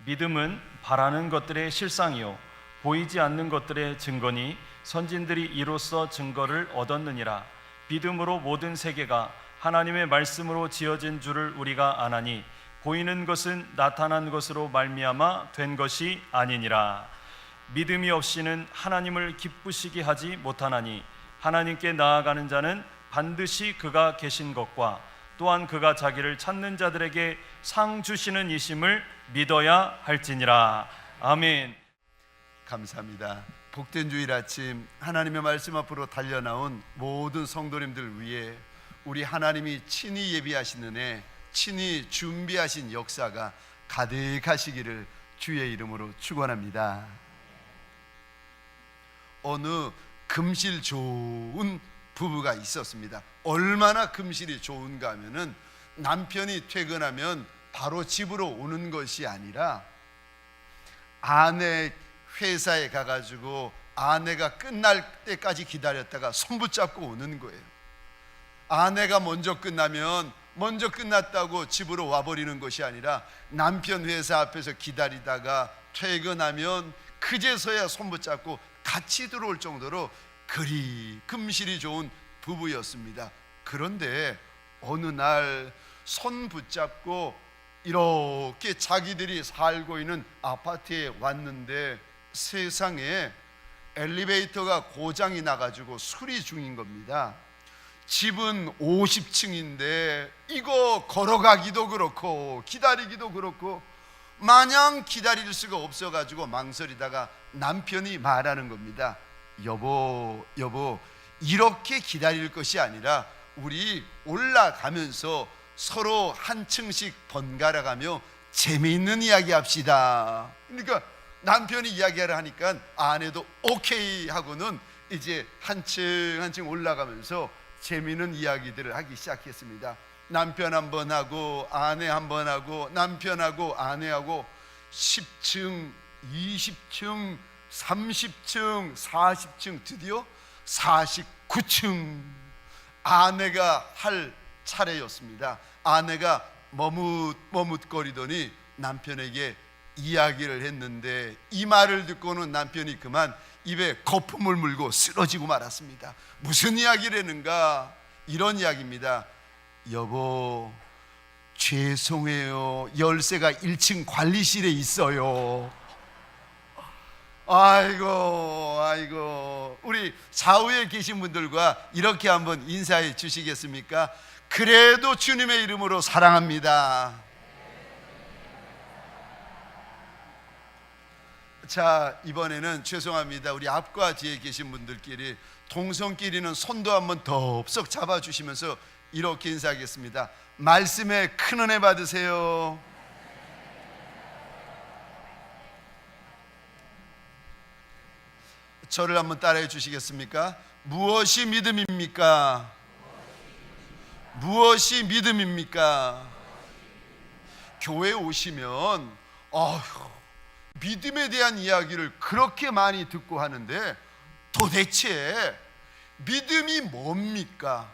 믿음은 바라는 것들의 실상이요 보이지 않는 것들의 증거니 선진들이 이로써 증거를 얻었느니라. 믿음으로 모든 세계가 하나님의 말씀으로 지어진 줄을 우리가 아나니 보이는 것은 나타난 것으로 말미암아 된 것이 아니니라. 믿음이 없이는 하나님을 기쁘시게 하지 못하나니 하나님께 나아가는 자는 반드시 그가 계신 것과 또한 그가 자기를 찾는 자들에게 상 주시는 이심을 믿어야 할지니라. 아멘. 감사합니다. 복된 주일 아침 하나님의 말씀 앞으로 달려나온 모든 성도님들 위해 우리 하나님이 친히 예비하시는 애, 친히 준비하신 역사가 가득하시기를 주의 이름으로 축원합니다. 어느 금실 좋은 부부가 있었습니다. 얼마나 금실이 좋은가 하면은 남편이 퇴근하면 바로 집으로 오는 것이 아니라 아내 회사에 가가지고 아내가 끝날 때까지 기다렸다가 손 붙잡고 오는 거예요. 아내가 먼저 끝나면 먼저 끝났다고 집으로 와버리는 것이 아니라 남편 회사 앞에서 기다리다가 퇴근하면 그제서야 손 붙잡고 같이 들어올 정도로 그리 금실이 좋은 부부였습니다. 그런데 어느 날 손 붙잡고 이렇게 자기들이 살고 있는 아파트에 왔는데 세상에 엘리베이터가 고장이 나가지고 수리 중인 겁니다. 집은 50층인데 이거 걸어가기도 그렇고 기다리기도 그렇고 마냥 기다릴 수가 없어가지고 망설이다가 남편이 말하는 겁니다. 여보 이렇게 기다릴 것이 아니라 우리 올라가면서 서로 한 층씩 번갈아 가며 재미있는 이야기 합시다. 그러니까 남편이 이야기하라 하니까 아내도 오케이 하고는 이제 한 층 한 층 올라가면서 재미있는 이야기들을 하기 시작했습니다. 남편 한 번 하고 아내 한 번 하고 남편하고 아내하고 10층, 20층, 30층, 40층, 드디어 49층 아내가 할 차례였습니다. 아내가 머뭇거리더니 남편에게 이야기를 했는데 이 말을 듣고는 남편이 그만 입에 거품을 물고 쓰러지고 말았습니다. 무슨 이야기를 했는가? 이런 이야기입니다. 여보 죄송해요. 열쇠가 1층 관리실에 있어요. 아이고 우리 좌우에 계신 분들과 이렇게 한번 인사해 주시겠습니까? 그래도 주님의 이름으로 사랑합니다. 자, 이번에는 죄송합니다. 우리 앞과 뒤에 계신 분들끼리 동성끼리는 손도 한번 덥석 잡아주시면서 이렇게 인사하겠습니다. 말씀에 큰 은혜 받으세요. 저를 한번 따라해 주시겠습니까? 무엇이 믿음입니까? 무엇이 믿음입니까? 교회에 오시면 믿음에 대한 이야기를 그렇게 많이 듣고 하는데 도대체 믿음이 뭡니까?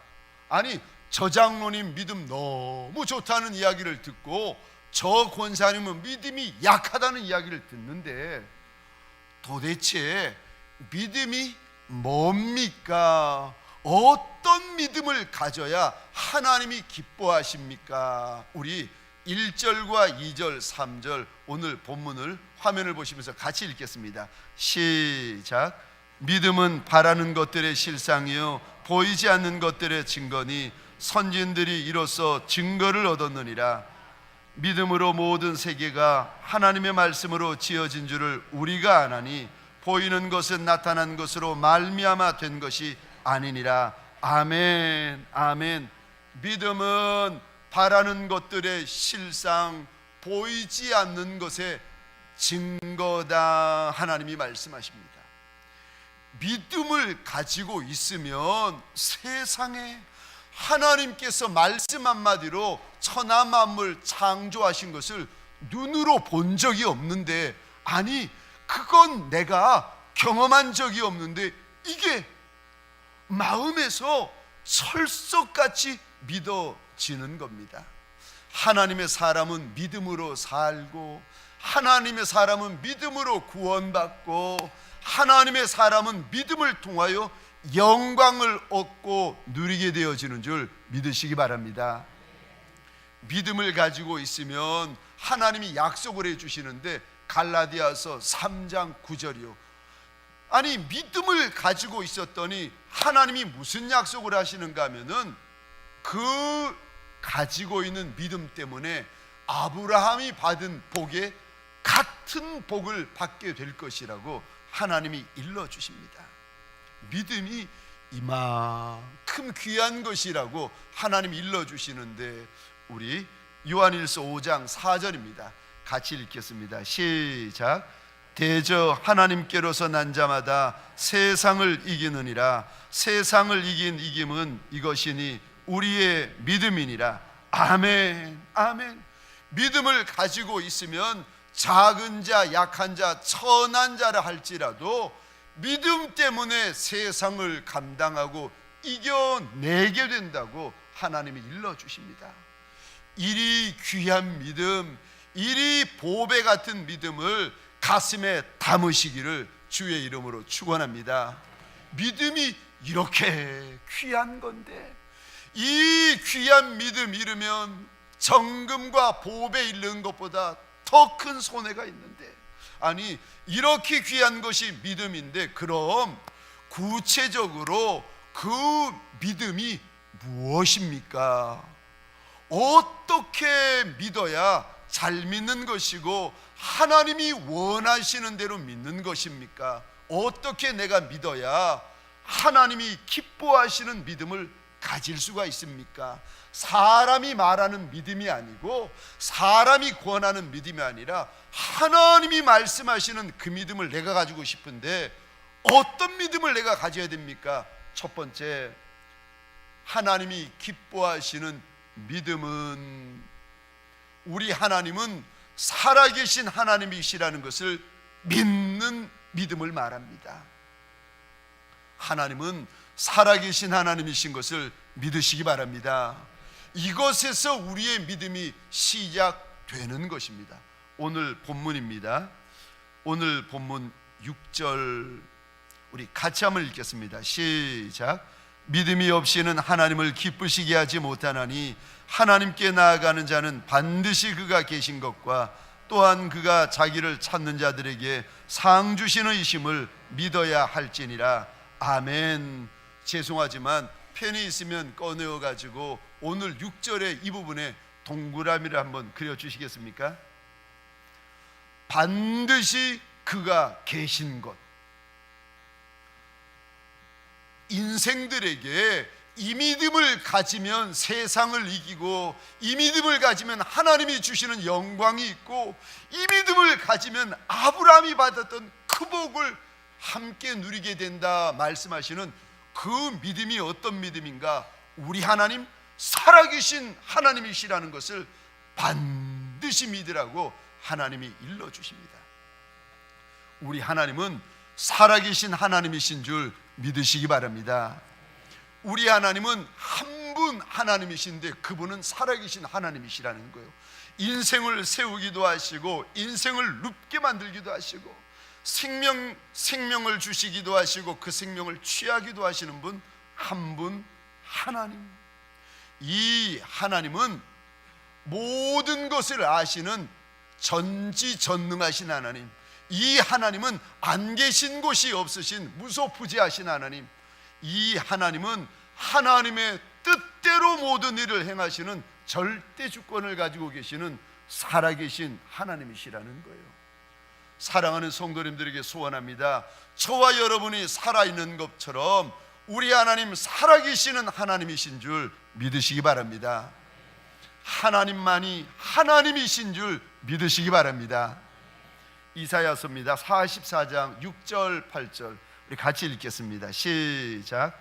아니 저 장로님 믿음 너무 좋다는 이야기를 듣고 저 권사님은 믿음이 약하다는 이야기를 듣는데 도대체 믿음이 뭡니까? 어떤 믿음을 가져야 하나님이 기뻐하십니까? 우리 1절과 2절, 3절 오늘 본문을 화면을 보시면서 같이 읽겠습니다. 시작. 믿음은 바라는 것들의 실상이요 보이지 않는 것들의 증거니 선진들이 이로써 증거를 얻었느니라. 믿음으로 모든 세계가 하나님의 말씀으로 지어진 줄을 우리가 아나니 보이는 것은 나타난 것으로 말미암아 된 것이 아니니라. 아멘. 아멘. 믿음은 바라는 것들의 실상, 보이지 않는 것의 증거다. 하나님이 말씀하십니다. 믿음을 가지고 있으면 세상에 하나님께서 말씀 한마디로 천하 만물 창조하신 것을 눈으로 본 적이 없는데, 아니 그건 내가 경험한 적이 없는데 이게 마음에서 설석같이 믿어지는 겁니다. 하나님의 사람은 믿음으로 살고 하나님의 사람은 믿음으로 구원받고 하나님의 사람은 믿음을 통하여 영광을 얻고 누리게 되어지는 줄 믿으시기 바랍니다. 믿음을 가지고 있으면 하나님이 약속을 해주시는데 갈라디아서 3장 9절이요. 아니 믿음을 가지고 있었더니 하나님이 무슨 약속을 하시는가 하면은 그 가지고 있는 믿음 때문에 아브라함이 받은 복에 같은 복을 받게 될 것이라고 하나님이 일러주십니다. 믿음이 이만큼 귀한 것이라고 하나님이 일러주시는데 우리 요한일서 5장 4절입니다. 같이 읽겠습니다. 시작. 대저 하나님께로서 난 자마다 세상을 이기느니라. 세상을 이긴 이김은 이것이니 우리의 믿음이니라. 아멘. 아멘. 믿음을 가지고 있으면 작은 자, 약한 자, 천한 자라 할지라도 믿음 때문에 세상을 감당하고 이겨내게 된다고 하나님이 일러주십니다. 이리 귀한 믿음, 이리 보배 같은 믿음을 가슴에 담으시기를 주의 이름으로 축원합니다. 믿음이 이렇게 귀한 건데 이 귀한 믿음 잃으면 정금과 보배 잃는 것보다 더 큰 손해가 있는데, 아니 이렇게 귀한 것이 믿음인데 그럼 구체적으로 그 믿음이 무엇입니까? 어떻게 믿어야 잘 믿는 것이고 하나님이 원하시는 대로 믿는 것입니까? 어떻게 내가 믿어야 하나님이 기뻐하시는 믿음을 가질 수가 있습니까? 사람이 말하는 믿음이 아니고 사람이 권하는 믿음이 아니라 하나님이 말씀하시는 그 믿음을 내가 가지고 싶은데 어떤 믿음을 내가 가져야 됩니까? 첫 번째, 하나님이 기뻐하시는 믿음은 우리 하나님은 살아계신 하나님이시라는 것을 믿는 믿음을 말합니다. 하나님은 살아계신 하나님이신 것을 믿으시기 바랍니다. 이것에서 우리의 믿음이 시작되는 것입니다. 오늘 본문입니다. 오늘 본문 6절 우리 같이 한번 읽겠습니다. 시작. 믿음이 없이는 하나님을 기쁘시게 하지 못하나니 하나님께 나아가는 자는 반드시 그가 계신 것과 또한 그가 자기를 찾는 자들에게 상 주시는 이심을 믿어야 할지니라. 아멘. 죄송하지만 펜이 있으면 꺼내어 가지고 오늘 6절의 이 부분에 동그라미를 한번 그려주시겠습니까? 반드시 그가 계신 것. 인생들에게 이 믿음을 가지면 세상을 이기고 이 믿음을 가지면 하나님이 주시는 영광이 있고 이 믿음을 가지면 아브라함이 받았던 그 복을 함께 누리게 된다 말씀하시는 그 믿음이 어떤 믿음인가? 우리 하나님 살아계신 하나님이시라는 것을 반드시 믿으라고 하나님이 일러주십니다. 우리 하나님은 살아계신 하나님이신 줄 믿으시기 바랍니다. 우리 하나님은 한 분 하나님이신데 그분은 살아계신 하나님이시라는 거예요. 인생을 세우기도 하시고 인생을 눕게 만들기도 하시고 생명을 주시기도 하시고 그 생명을 취하기도 하시는 분 한 분 하나님. 이 하나님은 모든 것을 아시는 전지전능하신 하나님. 이 하나님은 안 계신 곳이 없으신 무소부지하신 하나님. 이 하나님은 하나님의 뜻대로 모든 일을 행하시는 절대 주권을 가지고 계시는 살아계신 하나님이시라는 거예요. 사랑하는 성도님들에게 소원합니다. 저와 여러분이 살아있는 것처럼 우리 하나님 살아계시는 하나님이신 줄 믿으시기 바랍니다. 하나님만이 하나님이신 줄 믿으시기 바랍니다. 이사야서입니다. 44장 6절 8절 우리 같이 읽겠습니다. 시작.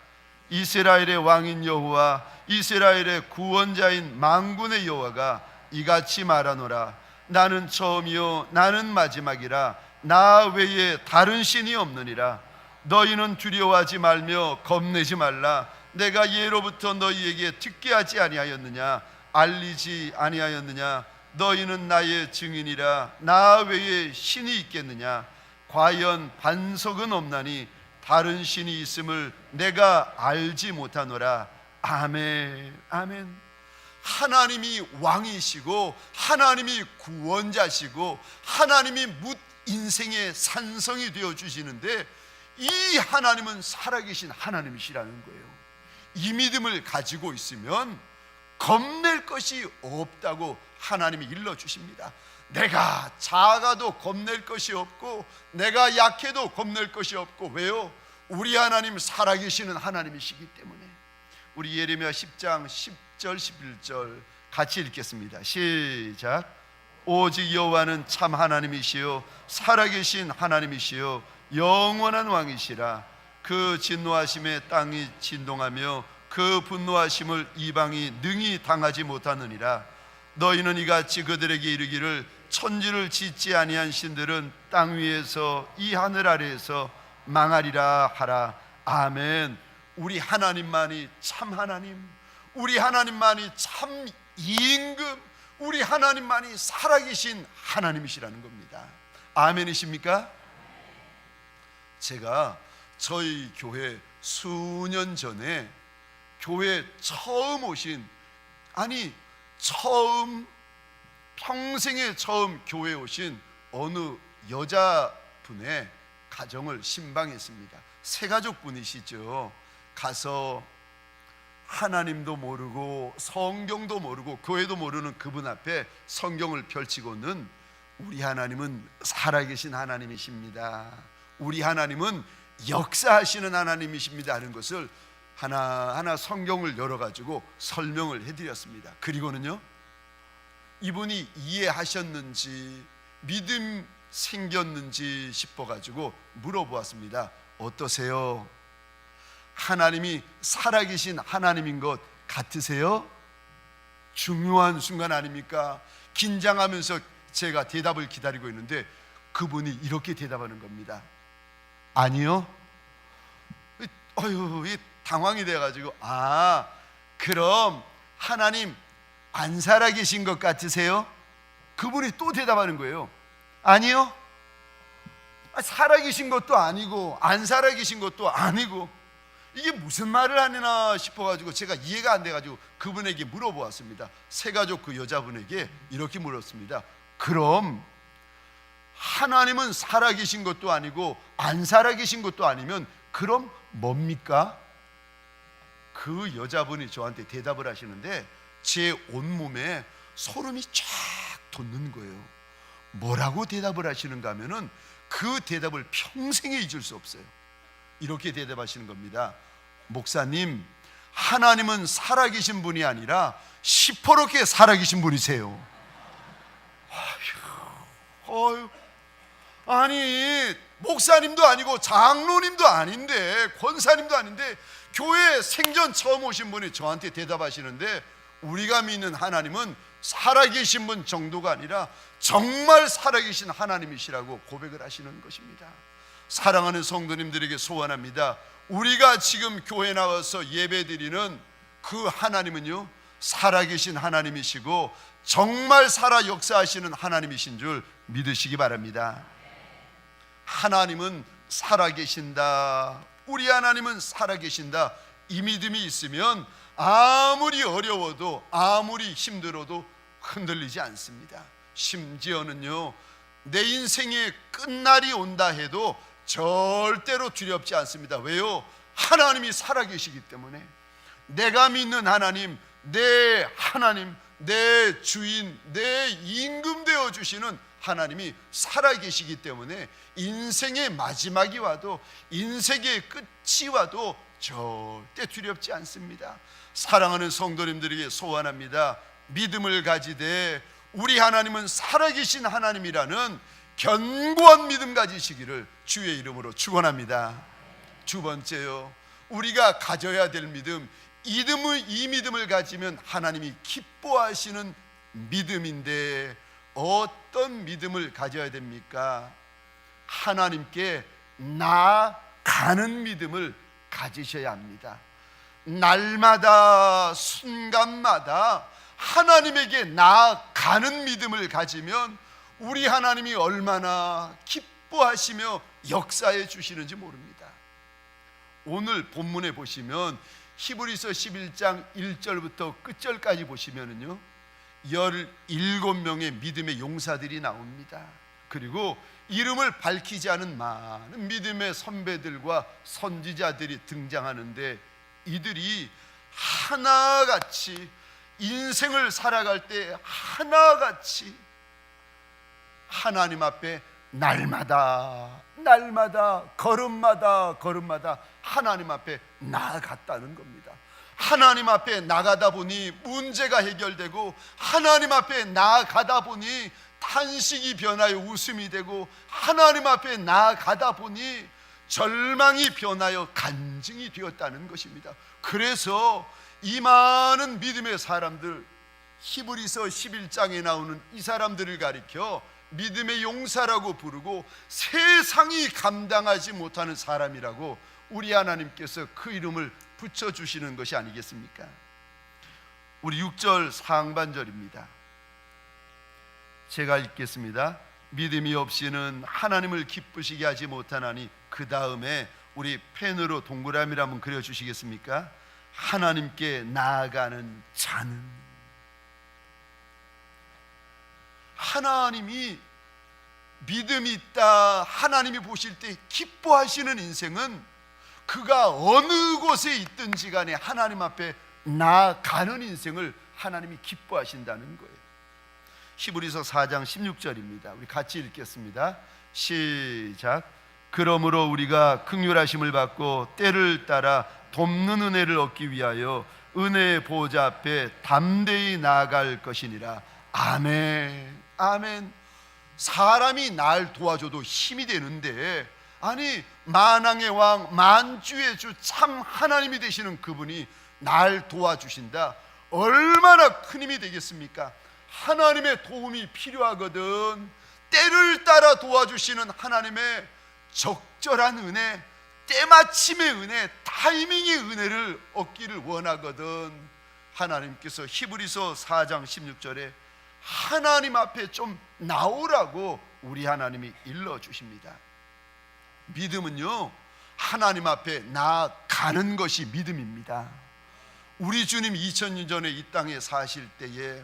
이스라엘의 왕인 여호와 이스라엘의 구원자인 만군의 여호와가 이같이 말하노라. 나는 처음이요 나는 마지막이라. 나 외에 다른 신이 없느니라. 너희는 두려워하지 말며 겁내지 말라. 내가 예로부터 너희에게 듣게 하지 아니하였느냐? 알리지 아니하였느냐? 너희는 나의 증인이라. 나 외에 신이 있겠느냐? 과연 반석은 없나니 다른 신이 있음을 내가 알지 못하노라. 아멘. 아멘. 하나님이 왕이시고 하나님이 구원자시고 하나님이 묻 인생의 산성이 되어 주시는데, 이 하나님은 살아계신 하나님이시라는 거예요. 이 믿음을 가지고 있으면 겁낼 것이 없다고 하나님이 일러주십니다. 내가 작아도 겁낼 것이 없고 내가 약해도 겁낼 것이 없고. 왜요? 우리 하나님 살아계시는 하나님이시기 때문에. 우리 예레미야 10장 10절 11절 같이 읽겠습니다. 시작. 오직 여호와는 참 하나님이시요 살아계신 하나님이시요 영원한 왕이시라. 그 진노하심에 땅이 진동하며 그 분노하심을 이방이 능히 당하지 못하느니라. 너희는 이같이 그들에게 이르기를 천지를 짓지 아니한 신들은 땅 위에서 이 하늘 아래에서 망하리라 하라. 아멘. 우리 하나님만이 참 하나님, 우리 하나님만이 참 임금, 우리 하나님만이 살아계신 하나님이시라는 겁니다. 아멘이십니까? 제가 저희 교회 수년 전에 교회 처음 오신, 평생에 처음 교회에 오신 어느 여자분의 가정을 신방했습니다. 새가족분이시죠. 가서 하나님도 모르고 성경도 모르고 교회도 모르는 그분 앞에 성경을 펼치고는 우리 하나님은 살아계신 하나님이십니다, 우리 하나님은 역사하시는 하나님이십니다 하는 것을 하나하나 성경을 열어가지고 설명을 해드렸습니다. 그리고는요, 이분이 이해하셨는지 믿음 생겼는지 싶어가지고 물어보았습니다. 어떠세요? 하나님이 살아계신 하나님인 것 같으세요? 중요한 순간 아닙니까? 긴장하면서 제가 대답을 기다리고 있는데 그분이 이렇게 대답하는 겁니다. 아니요. 당황이 돼가지고, 그럼 하나님 안 살아계신 것 같으세요? 그분이 또 대답하는 거예요. 아니요. 살아계신 것도 아니고 안 살아계신 것도 아니고, 이게 무슨 말을 하나 싶어가지고 제가 이해가 안 돼가지고 그분에게 물어보았습니다. 새가족 그 여자분에게 이렇게 물었습니다. 그럼 하나님은 살아계신 것도 아니고 안 살아계신 것도 아니면 그럼 뭡니까? 그 여자분이 저한테 대답을 하시는데 제 온몸에 소름이 쫙 돋는 거예요. 뭐라고 대답을 하시는가 하면은 그 대답을 평생에 잊을 수 없어요. 이렇게 대답하시는 겁니다. 목사님, 하나님은 살아계신 분이 아니라 시퍼렇게 살아계신 분이세요. 아니, 목사님도 아니고 장로님도 아닌데 권사님도 아닌데 교회 생전 처음 오신 분이 저한테 대답하시는데, 우리가 믿는 하나님은 살아계신 분 정도가 아니라 정말 살아계신 하나님이시라고 고백을 하시는 것입니다. 사랑하는 성도님들에게 소원합니다. 우리가 지금 교회 나와서 예배드리는 그 하나님은요, 살아계신 하나님이시고 정말 살아 역사하시는 하나님이신 줄 믿으시기 바랍니다. 하나님은 살아계신다, 우리 하나님은 살아계신다, 이 믿음이 있으면 아무리 어려워도 아무리 힘들어도 흔들리지 않습니다. 심지어는요, 내 인생의 끝날이 온다 해도 절대로 두렵지 않습니다. 왜요? 하나님이 살아계시기 때문에. 내가 믿는 하나님, 내 주인, 내 임금 되어 주시는 하나님이 살아계시기 때문에 인생의 마지막이 와도 인생의 끝이 와도 절대 두렵지 않습니다. 사랑하는 성도님들에게 소원합니다. 믿음을 가지되 우리 하나님은 살아계신 하나님이라는 견고한 믿음 가지시기를 주의 이름으로 축원합니다. 두 번째요, 우리가 가져야 될 믿음, 이 믿음을 가지면 하나님이 기뻐하시는 믿음인데 어떤 믿음을 가져야 됩니까? 하나님께 나아가는 믿음을 가지셔야 합니다. 날마다 순간마다 하나님에게 나아가는 믿음을 가지면 우리 하나님이 얼마나 기뻐하시며 역사해 주시는지 모릅니다. 오늘 본문에 보시면 히브리서 11장 1절부터 끝절까지 보시면은요 17명의 믿음의 용사들이 나옵니다. 그리고 이름을 밝히지 않은 많은 믿음의 선배들과 선지자들이 등장하는데, 이들이 하나같이 인생을 살아갈 때 하나같이 하나님 앞에 날마다 걸음마다 하나님 앞에 나아갔다는 겁니다. 하나님 앞에 나가다 보니 문제가 해결되고, 하나님 앞에 나아가다 보니 탄식이 변하여 웃음이 되고, 하나님 앞에 나아가다 보니 절망이 변하여 간증이 되었다는 것입니다. 그래서 이 많은 믿음의 사람들, 히브리서 11장에 나오는 이 사람들을 가리켜 믿음의 용사라고 부르고, 세상이 감당하지 못하는 사람이라고 우리 하나님께서 그 이름을 붙여주시는 것이 아니겠습니까? 우리 6절 상반절입니다. 제가 읽겠습니다. 믿음이 없이는 하나님을 기쁘시게 하지 못하나니, 그 다음에 우리 펜으로 동그라미를 한번 그려주시겠습니까? 하나님께 나아가는 자는, 하나님이 믿음이 있다, 하나님이 보실 때 기뻐하시는 인생은 그가 어느 곳에 있든지 간에 하나님 앞에 나아가는 인생을 하나님이 기뻐하신다는 거예요. 히브리서 4장 16절입니다. 우리 같이 읽겠습니다. 시작. 그러므로 우리가 긍휼하심을 받고 때를 따라 돕는 은혜를 얻기 위하여 은혜의 보좌 앞에 담대히 나아갈 것이니라. 아멘. 아멘. 사람이 날 도와줘도 힘이 되는데, 아니 만왕의 왕 만주의 주 참 하나님이 되시는 그분이 날 도와주신다. 얼마나 큰 힘이 되겠습니까? 하나님의 도움이 필요하거든. 때를 따라 도와주시는 하나님의 적절한 은혜, 때마침의 은혜, 타이밍의 은혜를 얻기를 원하거든. 하나님께서 히브리서 4장 16절에 하나님 앞에 좀 나오라고 우리 하나님이 일러주십니다. 믿음은요 하나님 앞에 나아가는 것이 믿음입니다. 우리 주님 2000년 전에 이 땅에 사실 때에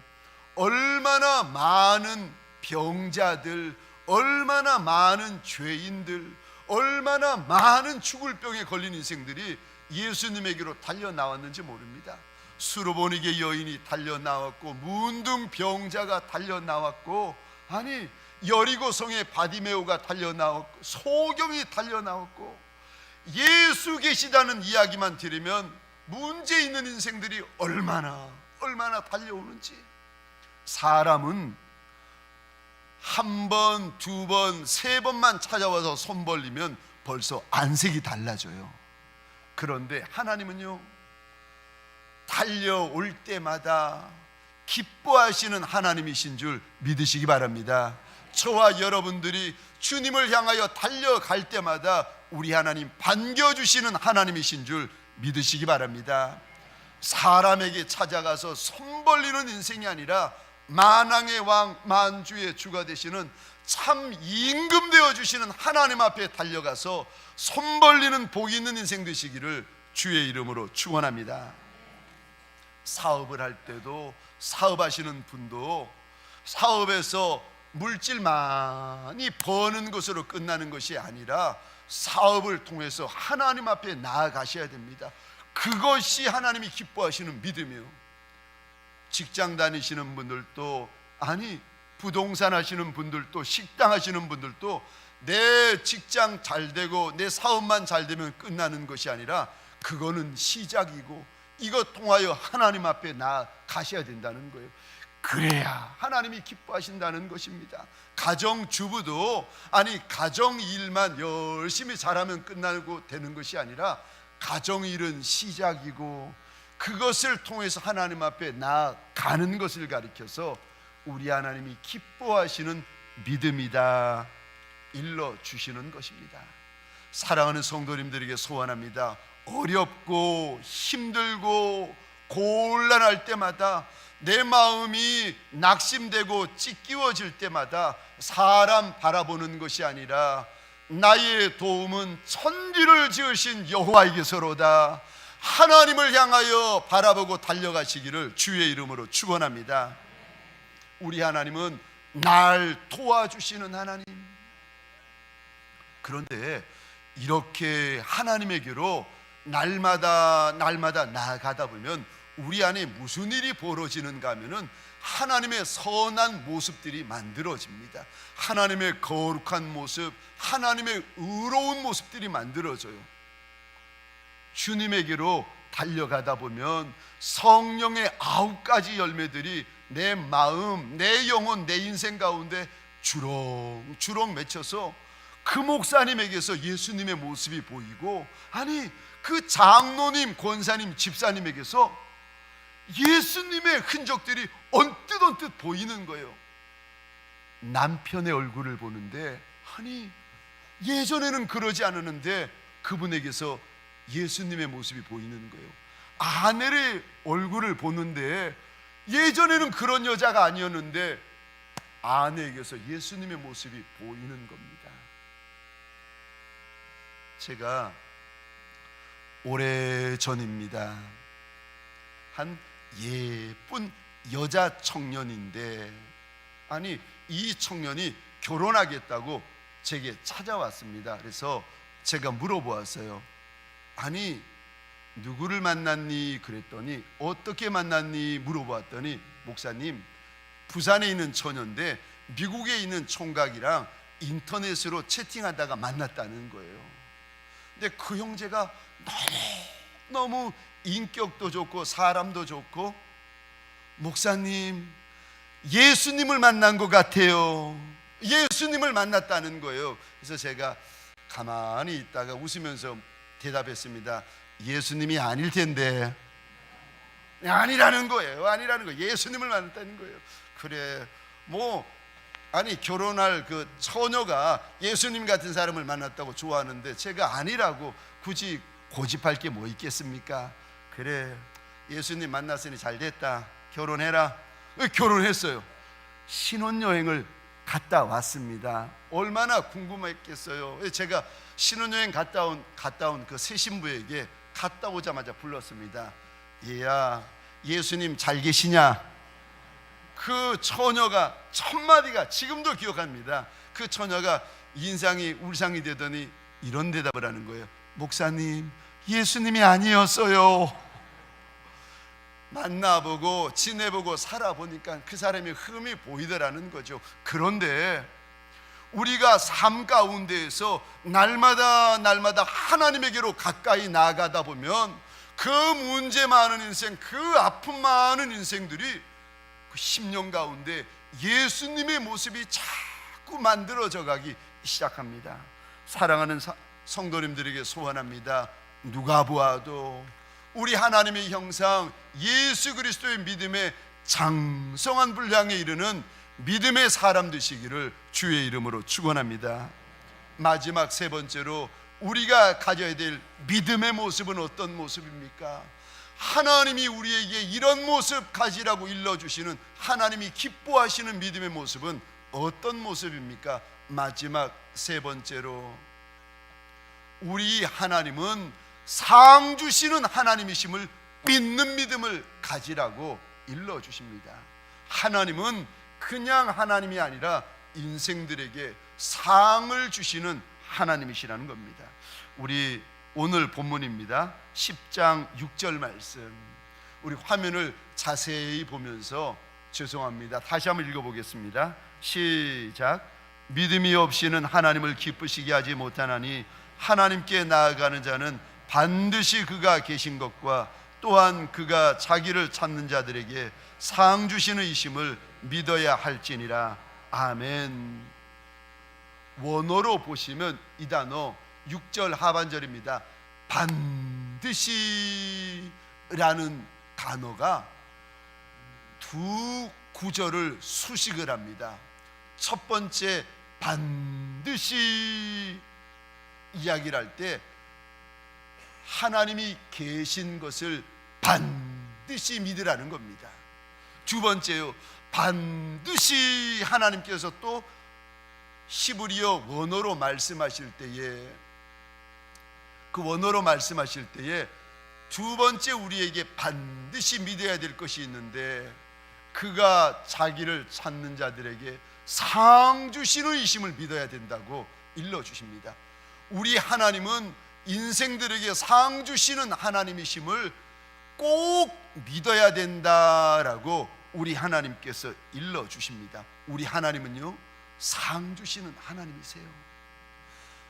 얼마나 많은 병자들, 얼마나 많은 죄인들, 얼마나 많은 죽을 병에 걸린 인생들이 예수님에게로 달려나왔는지 모릅니다. 수로보니게 여인이 달려나왔고, 문둥병자가 달려나왔고, 아니 여리고성의 바디메오가 달려나왔고, 소경이 달려나왔고, 예수 계시다는 이야기만 들으면 문제 있는 인생들이 얼마나 달려오는지. 사람은 한 번, 두 번, 세 번만 찾아와서 손 벌리면 벌써 안색이 달라져요. 그런데 하나님은요 달려올 때마다 기뻐하시는 하나님이신 줄 믿으시기 바랍니다. 저와 여러분들이 주님을 향하여 달려갈 때마다 우리 하나님 반겨주시는 하나님이신 줄 믿으시기 바랍니다. 사람에게 찾아가서 손 벌리는 인생이 아니라 만왕의 왕 만주의 주가 되시는 참 임금되어 주시는 하나님 앞에 달려가서 손 벌리는 복 있는 인생 되시기를 주의 이름으로 축원합니다. 사업을 할 때도, 사업하시는 분도 사업에서 물질 많이 버는 것으로 끝나는 것이 아니라 사업을 통해서 하나님 앞에 나아가셔야 됩니다. 그것이 하나님이 기뻐하시는 믿음이요. 직장 다니시는 분들도, 아니 부동산 하시는 분들도, 식당 하시는 분들도 내 직장 잘 되고 내 사업만 잘 되면 끝나는 것이 아니라 그거는 시작이고, 이것 통하여 하나님 앞에 나아가셔야 된다는 거예요. 그래야 하나님이 기뻐하신다는 것입니다. 가정주부도, 아니 가정일만 열심히 잘하면 끝나고 되는 것이 아니라 가정일은 시작이고, 그것을 통해서 하나님 앞에 나아가는 것을 가리켜서 우리 하나님이 기뻐하시는 믿음이다 일러주시는 것입니다. 사랑하는 성도님들에게 소원합니다. 어렵고 힘들고 곤란할 때마다 내 마음이 낙심되고 찢기워질 때마다 사람 바라보는 것이 아니라 나의 도움은 천지를 지으신 여호와에게서로다. 하나님을 향하여 바라보고 달려가시기를 주의 이름으로 축원합니다. 우리 하나님은 날 도와주시는 하나님. 그런데 이렇게 하나님에게로 날마다 나아가다 보면 우리 안에 무슨 일이 벌어지는가 하면은 하나님의 선한 모습들이 만들어집니다. 하나님의 거룩한 모습, 하나님의 의로운 모습들이 만들어져요. 주님에게로 달려가다 보면 성령의 9가지 열매들이 내 마음, 내 영혼, 내 인생 가운데 주렁주렁 맺혀서 그 목사님에게서 예수님의 모습이 보이고, 아니 그 장로님, 권사님, 집사님에게서 예수님의 흔적들이 언뜻 보이는 거예요. 남편의 얼굴을 보는데, 아니 예전에는 그러지 않았는데 그분에게서 예수님의 모습이 보이는 거예요. 아내의 얼굴을 보는데 예전에는 그런 여자가 아니었는데 아내에게서 예수님의 모습이 보이는 겁니다. 제가 오래전입니다. 한 예쁜 여자 청년인데, 아니 이 청년이 결혼하겠다고 제게 찾아왔습니다. 그래서 제가 물어보았어요. 아니 누구를 만났니? 그랬더니 어떻게 만났니? 물어보았더니, 목사님 부산에 있는 처녀인데 미국에 있는 총각이랑 인터넷으로 채팅하다가 만났다는 거예요. 근데 그 형제가 너무 인격도 좋고 사람도 좋고, 목사님 예수님을 만난 것 같아요. 예수님을 만났다는 거예요. 그래서 제가 가만히 있다가 웃으면서 대답했습니다. 예수님이 아닐 텐데. 아니라는 거예요. 아니라는 거예요. 예수님을 만났다는 거예요. 그래 뭐 아니 결혼할 그 처녀가 예수님 같은 사람을 만났다고 좋아하는데 제가 아니라고 굳이 고집할 게 뭐 있겠습니까? 그래 예수님 만났으니 잘 됐다, 결혼해라. 결혼했어요. 신혼여행을 갔다 왔습니다. 얼마나 궁금했겠어요. 제가 신혼여행 갔다 온 그 새 신부에게 갔다 오자마자 불렀습니다. 얘야 예수님 잘 계시냐? 그 처녀가 첫마디가 지금도 기억합니다. 그 처녀가 인상이 울상이 되더니 이런 대답을 하는 거예요. 목사님 예수님이 아니었어요. 만나보고 지내보고 살아보니까 그 사람의 흠이 보이더라는 거죠. 그런데 우리가 삶 가운데에서 날마다 하나님에게로 가까이 나아가다 보면 그 문제 많은 인생, 그 아픔 많은 인생들이 그 10년 가운데 예수님의 모습이 자꾸 만들어져 가기 시작합니다. 사랑하는 성도님들에게 소원합니다. 누가 보아도 우리 하나님의 형상 예수 그리스도의 믿음의 장성한 분량에 이르는 믿음의 사람 되시기를 주의 이름으로 축원합니다. 마지막 세 번째로 우리가 가져야 될 믿음의 모습은 어떤 모습입니까? 하나님이 우리에게 이런 모습 가지라고 일러주시는, 하나님이 기뻐하시는 믿음의 모습은 어떤 모습입니까? 마지막 세 번째로 우리 하나님은 상 주시는 하나님이심을 믿는 믿음을 가지라고 일러주십니다. 하나님은 그냥 하나님이 아니라 인생들에게 상을 주시는 하나님이시라는 겁니다. 우리 오늘 본문입니다. 10장 6절 말씀, 우리 화면을 자세히 보면서, 죄송합니다, 다시 한번 읽어보겠습니다. 시작. 믿음이 없이는 하나님을 기쁘시게 하지 못하나니 하나님께 나아가는 자는 반드시 그가 계신 것과 또한 그가 자기를 찾는 자들에게 상 주시는 이심을 믿어야 할지니라. 아멘. 원어로 보시면 이 단어 6절 하반절입니다. 반드시 라는 단어가 두 구절을 수식을 합니다. 첫 번째 반드시 이야기를 할 때 하나님이 계신 것을 반드시 믿으라는 겁니다. 두 번째요, 반드시 하나님께서 또 히브리어 원어로 말씀하실 때에, 그 원어로 말씀하실 때에 두 번째 우리에게 반드시 믿어야 될 것이 있는데, 그가 자기를 찾는 자들에게 상 주시는 이심을 믿어야 된다고 일러주십니다. 우리 하나님은 인생들에게 상 주시는 하나님이심을 꼭 믿어야 된다라고 우리 하나님께서 일러주십니다. 우리 하나님은요, 상 주시는 하나님이세요.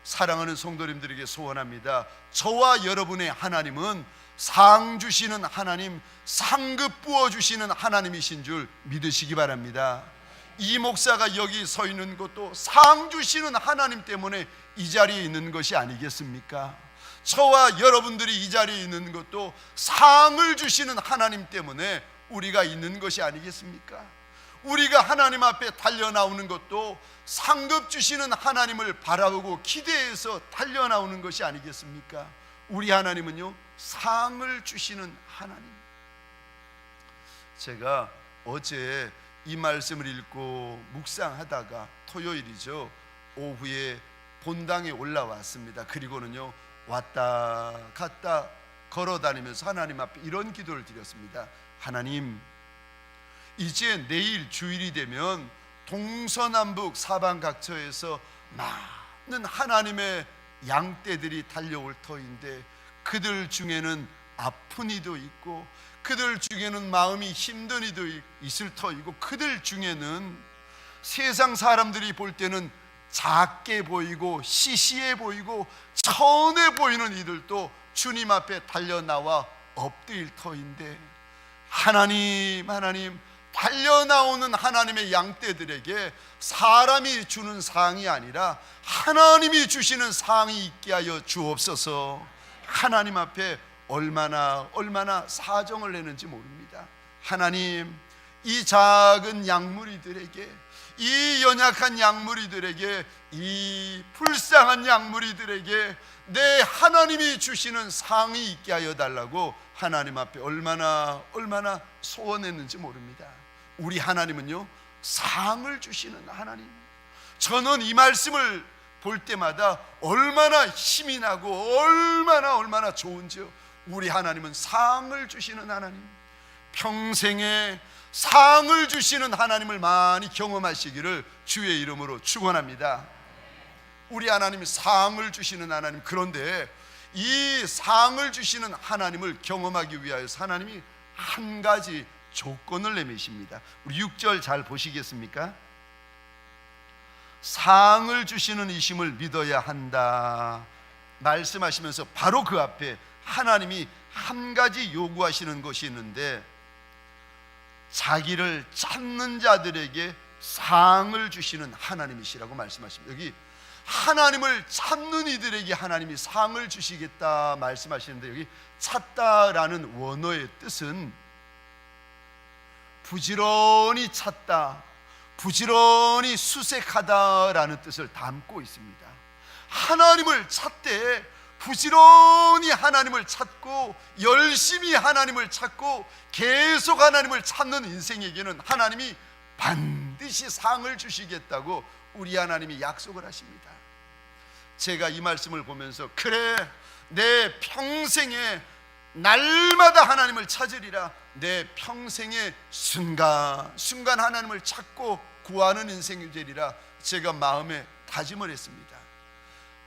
사랑하는 성도님들에게 소원합니다. 저와 여러분의 하나님은 상 주시는 하나님, 상급 부어주시는 하나님이신 줄 믿으시기 바랍니다. 이 목사가 여기 서 있는 것도 상 주시는 하나님 때문에 이 자리에 있는 것이 아니겠습니까? 저와 여러분들이 이 자리에 있는 것도 상을 주시는 하나님 때문에 우리가 있는 것이 아니겠습니까? 우리가 하나님 앞에 달려나오는 것도 상급 주시는 하나님을 바라보고 기대해서 달려나오는 것이 아니겠습니까? 우리 하나님은요, 상을 주시는 하나님. 제가 어제 이 말씀을 읽고 묵상하다가 토요일이죠, 오후에 본당에 올라왔습니다. 그리고는요, 왔다 갔다 걸어다니면서 하나님 앞에 이런 기도를 드렸습니다. 하나님, 이제 내일 주일이 되면 동서남북 사방각처에서 많은 하나님의 양떼들이 달려올 터인데, 그들 중에는 아픈 이도 있고, 그들 중에는 마음이 힘든 이도 있을 터이고, 그들 중에는 세상 사람들이 볼 때는 작게 보이고 시시해 보이고 천해 보이는 이들도 주님 앞에 달려나와 엎드릴 터인데, 하나님, 하나님, 달려나오는 하나님의 양떼들에게 사람이 주는 상이 아니라 하나님이 주시는 상이 있게 하여 주옵소서. 하나님 앞에 얼마나 사정을 내는지 모릅니다. 하나님, 이 작은 양무리들에게, 이 연약한 양무리들에게, 이 불쌍한 양무리들에게 내 하나님이 주시는 상이 있게 하여 달라고 하나님 앞에 얼마나 소원했는지 모릅니다. 우리 하나님은요, 상을 주시는 하나님. 저는 이 말씀을 볼 때마다 얼마나 힘이 나고 얼마나 좋은지요. 우리 하나님은 상을 주시는 하나님, 평생에 상을 주시는 하나님을 많이 경험하시기를 주의 이름으로 축원합니다. 우리 하나님이 상을 주시는 하나님. 그런데 이 상을 주시는 하나님을 경험하기 위하여서 하나님이 한 가지 조건을 내미십니다. 우리 6절 잘 보시겠습니까? 상을 주시는 이심을 믿어야 한다 말씀하시면서 바로 그 앞에 하나님이 한 가지 요구하시는 것이 있는데, 자기를 찾는 자들에게 상을 주시는 하나님이시라고 말씀하십니다. 여기 하나님을 찾는 이들에게 하나님이 상을 주시겠다 말씀하시는데, 여기 찾다라는 원어의 뜻은 부지런히 찾다, 부지런히 수색하다라는 뜻을 담고 있습니다. 하나님을 찾되 부지런히 하나님을 찾고 열심히 하나님을 찾고 계속 하나님을 찾는 인생에게는 하나님이 반드시 상을 주시겠다고 우리 하나님이 약속을 하십니다. 제가 이 말씀을 보면서, 그래, 내 평생에 날마다 하나님을 찾으리라, 내 평생에 순간순간 하나님을 찾고 구하는 인생이 되리라 제가 마음에 다짐을 했습니다.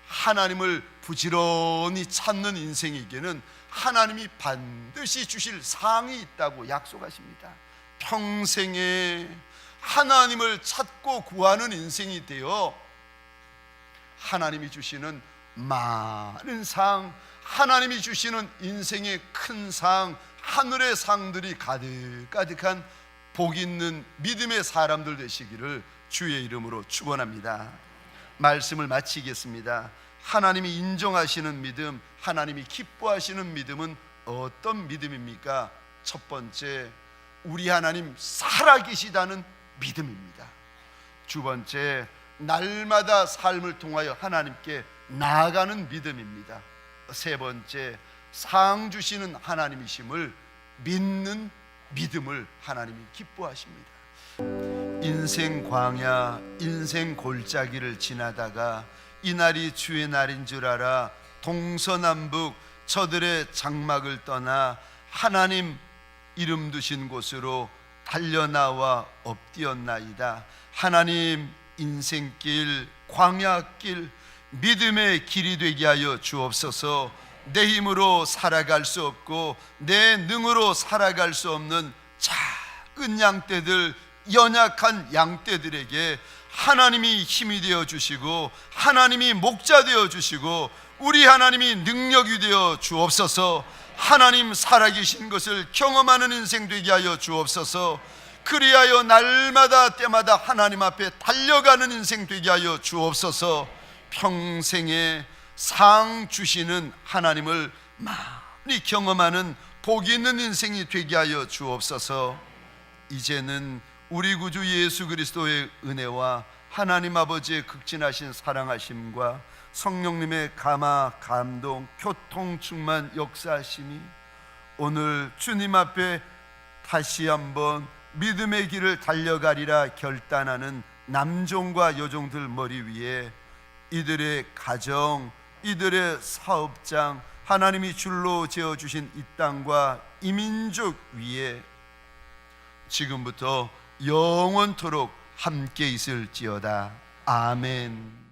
하나님을 부지런히 찾는 인생에게는 하나님이 반드시 주실 상이 있다고 약속하십니다. 평생에 하나님을 찾고 구하는 인생이 되어 하나님이 주시는 많은 상, 하나님이 주시는 인생의 큰 상, 하늘의 상들이 가득가득한 복 있는 믿음의 사람들 되시기를 주의 이름으로 축원합니다. 말씀을 마치겠습니다. 하나님이 인정하시는 믿음, 하나님이 기뻐하시는 믿음은 어떤 믿음입니까? 첫 번째, 우리 하나님 살아계시다는 믿음입니다. 두 번째, 날마다 삶을 통하여 하나님께 나아가는 믿음입니다. 세 번째, 상 주시는 하나님이심을 믿는 믿음을 하나님이 기뻐하십니다. 인생 광야, 인생 골짜기를 지나다가 이날이 주의 날인 줄 알아 동서남북 저들의 장막을 떠나 하나님 이름 두신 곳으로 달려나와 엎드렸나이다. 하나님 인생길, 광야길, 믿음의 길이 되게 하여 주옵소서. 내 힘으로 살아갈 수 없고 내 능으로 살아갈 수 없는 작은 양떼들, 연약한 양떼들에게 하나님이 힘이 되어 주시고 하나님이 목자 되어 주시고 우리 하나님이 능력이 되어 주옵소서. 하나님 살아계신 것을 경험하는 인생 되게 하여 주옵소서. 그리하여 날마다 때마다 하나님 앞에 달려가는 인생 되게 하여 주옵소서. 평생에 상 주시는 하나님을 많이 경험하는 복이 있는 인생이 되게 하여 주옵소서. 이제는 우리 구주 예수 그리스도의 은혜와 하나님 아버지의 극진하신 사랑하심과 성령님의 감화, 감동, 교통, 충만, 역사하심이 오늘 주님 앞에 다시 한번 믿음의 길을 달려가리라 결단하는 남종과 여종들 머리 위에 이들의 가정, 이들의 사업장, 하나님이 줄로 지어주신 이 땅과 이 민족 위에 지금부터 영원토록 함께 있을지어다. 아멘.